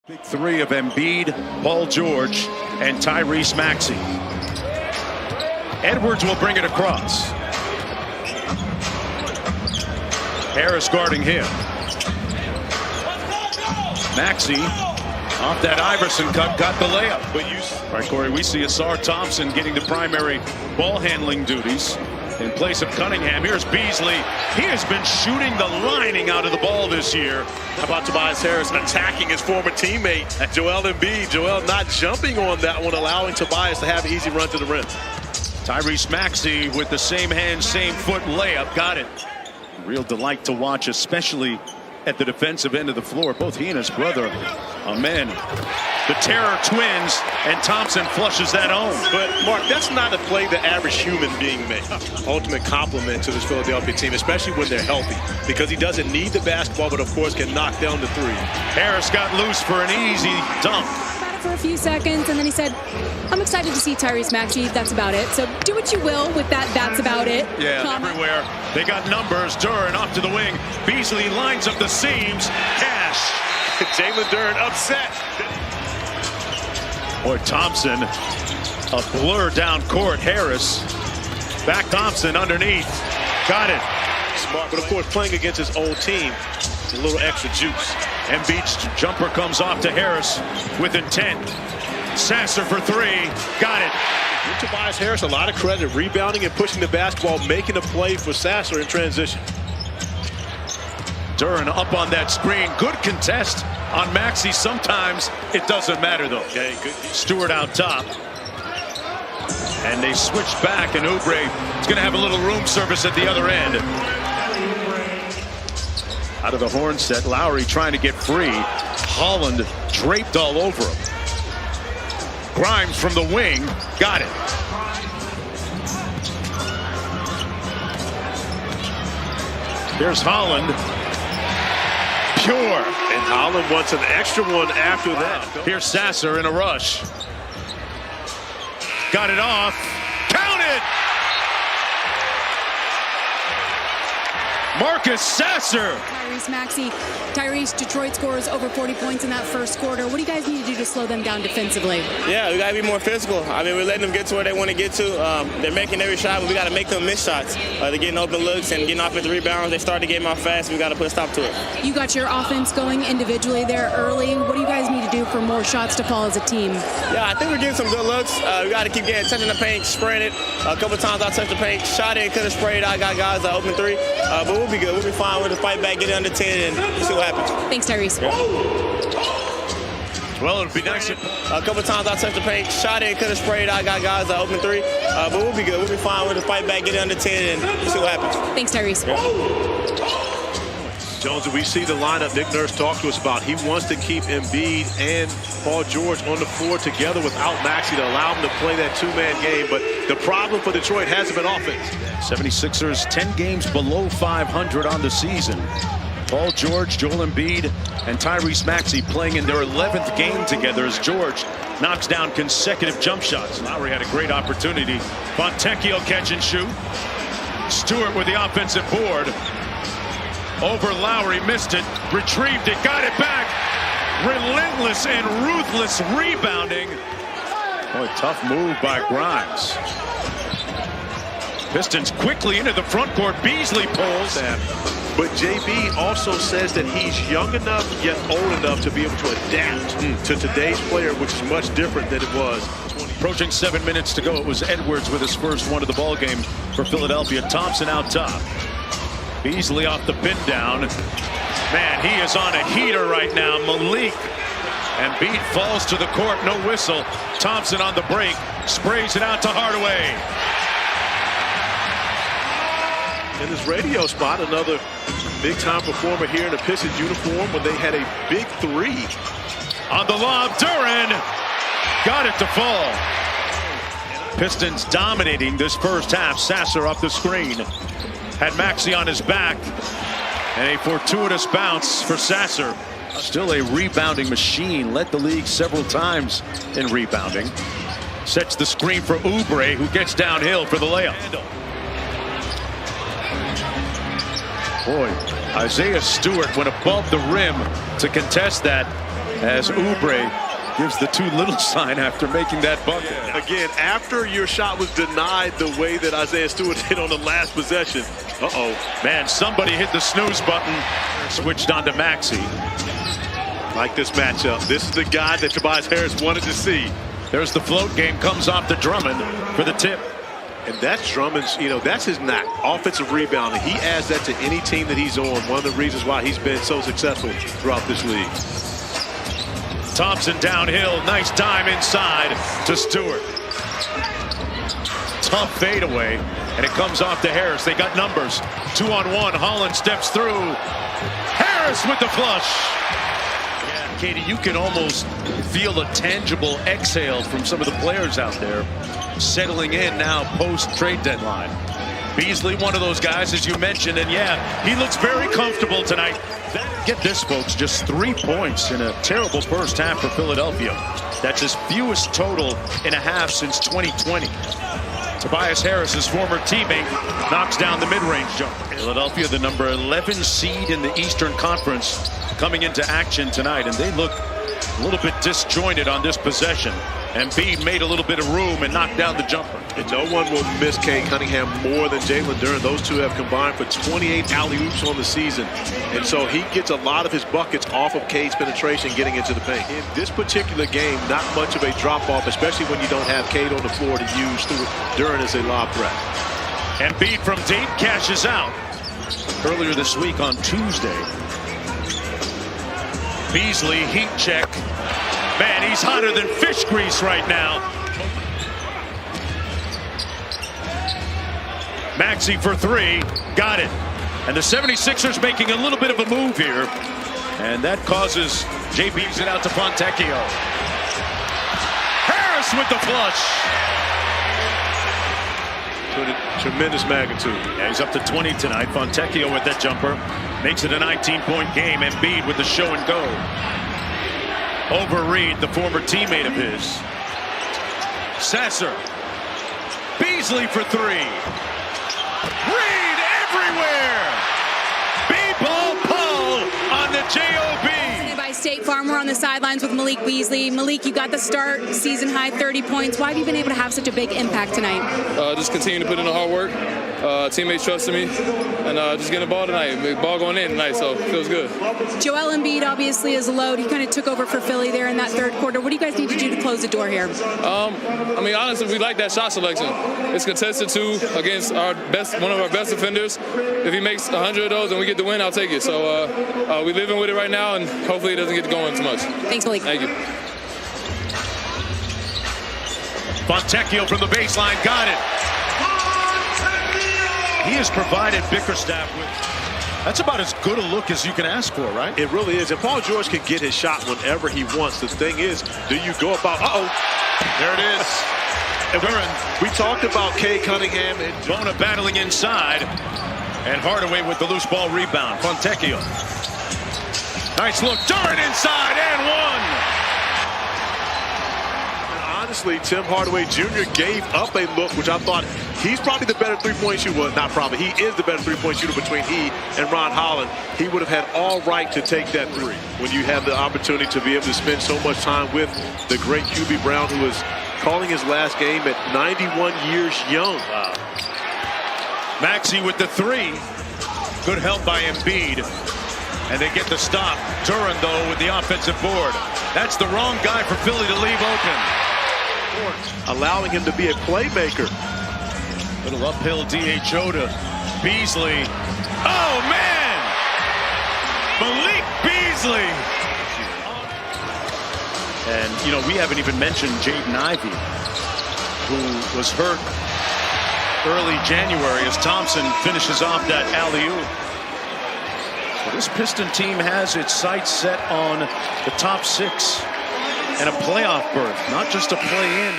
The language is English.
Big three of Embiid, Paul George, and Tyrese Maxey. Edwards will bring it across. Harris guarding him. Maxey off that Iverson cut, got the layup. All right, Corey, we see Asar Thompson getting the primary ball handling duties in place of Cunningham. Here's Beasley. He has been shooting the lining out of the ball this year. How about Tobias Harris attacking his former teammate, Joel Embiid? Joel not jumping on that one, allowing Tobias to have an easy run to the rim. Tyrese Maxey with the same hand, same foot layup. Got it. Real delight to watch, especially at the defensive end of the floor. Both he and his brother, amen. The Terror twins, and Thompson flushes that home. But, Mark, that's not a play the average human being makes. Ultimate compliment to this Philadelphia team, especially when they're healthy, because he doesn't need the basketball, but, of course, can knock down the three. Harris got loose for an easy dunk. For a few seconds, and then he said, I'm excited to see Tyrese Maxey. That's about it. So do what you will with that "that's about it" comment. Everywhere. They got numbers. Duren off to the wing. Beasley lines up the seams. Cash. Jalen Duren upset. Boy, Thompson, a blur down court. Harris. Back Thompson underneath. Got it. Smart, but of course, playing against his old team, a little extra juice. Embiid's jumper comes off to Harris with intent. Sasser for three. Got it. Give Tobias Harris a lot of credit, rebounding and pushing the basketball, making a play for Sasser in transition. Duren up on that screen. Good contest on Maxey. Sometimes it doesn't matter, though. Okay, good. Stewart out top. And they switch back, and Oubre is going to have a little room service at the other end. Out of the horn set, Lowry trying to get free. Holland draped all over him. Grimes from the wing. Got it. Here's Holland. Pure. And Holland wants an extra one after that. Here's Sasser in a rush. Got it off. Counted! Marcus Sasser. Tyrese Maxey. Tyrese, Detroit scores over 40 points in that first quarter. What do you guys need to do to slow them down defensively? Yeah, we got to be more physical. I mean, we're letting them get to where they want to get to. They're making every shot, but we got to make them miss shots. They're getting open looks and getting offensive rebounds. They start the game off fast. We got to put a stop to it. You got your offense going individually there early. What do you guys need to do for more shots to fall as a team? Yeah, I think we're getting some good looks. We got to keep touching the paint, spraying it. A couple times I touched the paint, shot it, could have sprayed. I got guys that open three, but we'll be good. We'll be fine. We'll fight back, get it under 10, and see what happens. Thanks, Tyrese. Yeah. Well, it'd be nice. A couple times I touched the paint, shot it, could have sprayed. I got guys that open three, but we'll be good. We'll be fine. We'll fight back, get it under 10, and see what happens. Thanks, Tyrese. Yeah. Jones, we see the lineup Nick Nurse talked to us about. He wants to keep Embiid and Paul George on the floor together without Maxey to allow him to play that two-man game. But the problem for Detroit hasn't been offense. 76ers 10 games below 500 on the season. Paul George, Joel Embiid, and Tyrese Maxey playing in their 11th game together as George knocks down consecutive jump shots. Lowry had a great opportunity. Fontecchio catch and shoot. Stewart with the offensive board. Over Lowry, missed it, retrieved it, got it back. Relentless and ruthless rebounding. Boy, tough move by Grimes. Pistons quickly into the front court. Beasley pulls. But JB also says that he's young enough yet old enough to be able to adapt to today's player, which is much different than it was. Approaching 7 minutes to go. It was Edwards with his first one of the ball game for Philadelphia. Thompson out top. Beasley off the pin down. Man, he is on a heater right now. Malik. And Embiid falls to the court. No whistle. Thompson on the break. Sprays it out to Hardaway. In his radio spot, another big-time performer here in a Pistons uniform when they had a big three. On the lob, Duren got it to fall. Pistons dominating this first half. Sasser off the screen. Had Maxey on his back. And a fortuitous bounce for Sasser. Still a rebounding machine. Led the league several times in rebounding. Sets the screen for Oubre, who gets downhill for the layup. Boy, Isaiah Stewart went above the rim to contest that. as Oubre gives the too little sign after making that bucket. Yeah. Again, after your shot was denied the way that Isaiah Stewart hit on the last possession. Man, somebody hit the snooze button. Switched on to Maxey. Like this matchup. This is the guy that Tobias Harris wanted to see. There's the float game, comes off to Drummond for the tip. And that's Drummond's, that's his knack, offensive rebounding. He adds that to any team that he's on. One of the reasons why he's been so successful throughout this league. Thompson downhill, nice dime inside to Stewart. Tough fadeaway, and it comes off to Harris. They got numbers. 2-on-1, Holland steps through. Harris with the flush. Yeah, Katie, you can almost feel a tangible exhale from some of the players out there settling in now post-trade deadline. Beasley, one of those guys, as you mentioned, and yeah, he looks very comfortable tonight. Get this, folks, just 3 points in a terrible first half for Philadelphia. That's his fewest total in a half since 2020. Tobias Harris, his former teammate, knocks down the mid-range jump. Philadelphia, the number 11 seed in the Eastern Conference, coming into action tonight, and they look a little bit disjointed on this possession. Embiid made a little bit of room and knocked down the jumper. And no one will miss Cade Cunningham more than Jalen Duren. Those two have combined for 28 alley-oops on the season. And so he gets a lot of his buckets off of Cade's penetration getting into the paint. In this particular game, not much of a drop-off, especially when you don't have Cade on the floor to use Duren as a lob threat. Embiid from deep cashes out. Earlier this week on Tuesday, Beasley heat check. Man, he's hotter than fish grease right now. Maxey for three, got it. And the 76ers making a little bit of a move here. And that causes JB's it out to Fontecchio. Harris with the flush. Tremendous magnitude. Yeah, he's up to 20 tonight. Fontecchio with that jumper. Makes it a 19-point game. Embiid with the show and go. Over Reed, the former teammate of his. Sasser. Beasley for three. Reed everywhere. B-ball Paul on the J.O.B. By State Farm, we're on the sidelines with Malik Beasley. Malik, you got the start, season high 30 points. Why have you been able to have such a big impact tonight? Just continue to put in the hard work. Teammates trusted me, and just getting the ball tonight. The ball going in tonight, so it feels good. Joel Embiid obviously is a load. He kind of took over for Philly there in that third quarter. What do you guys need to do to close the door here? I mean, honestly, we like that shot selection. It's contested two against one of our best defenders. If he makes 100 of those and we get the win, I'll take it. So we're living with it right now, and hopefully it doesn't get going too much. Thanks, Malik. Thank you. Fontecchio from the baseline, got it. He has provided Bickerstaff with, that's about as good a look as you can ask for, right? It really is. And Paul George can get his shot whenever he wants. The thing is, do you go about, there it is. And we talked about Cade Cunningham and Bona battling inside. And Hardaway with the loose ball rebound. Fontecchio. Nice look. Duren inside and one. Honestly, Tim Hardaway Jr. gave up a look, which I thought he's probably the better three-point shooter. Well, not probably. He is the better three-point shooter between he and Ron Holland. He would have had all right to take that three when you have the opportunity to be able to spend so much time with the great QB Brown, who is calling his last game at 91 years young. Wow. Maxey with the three. Good help by Embiid. And they get the stop. Duren, though, with the offensive board. That's the wrong guy for Philly to leave open. Allowing him to be a playmaker. Little uphill DHO to Beasley. Oh, man! Malik Beasley! And, you know, we haven't even mentioned Jaden Ivey, who was hurt early January as Thompson finishes off that alley-oop. So this Piston team has its sights set on the top six and a playoff berth, not just a play-in.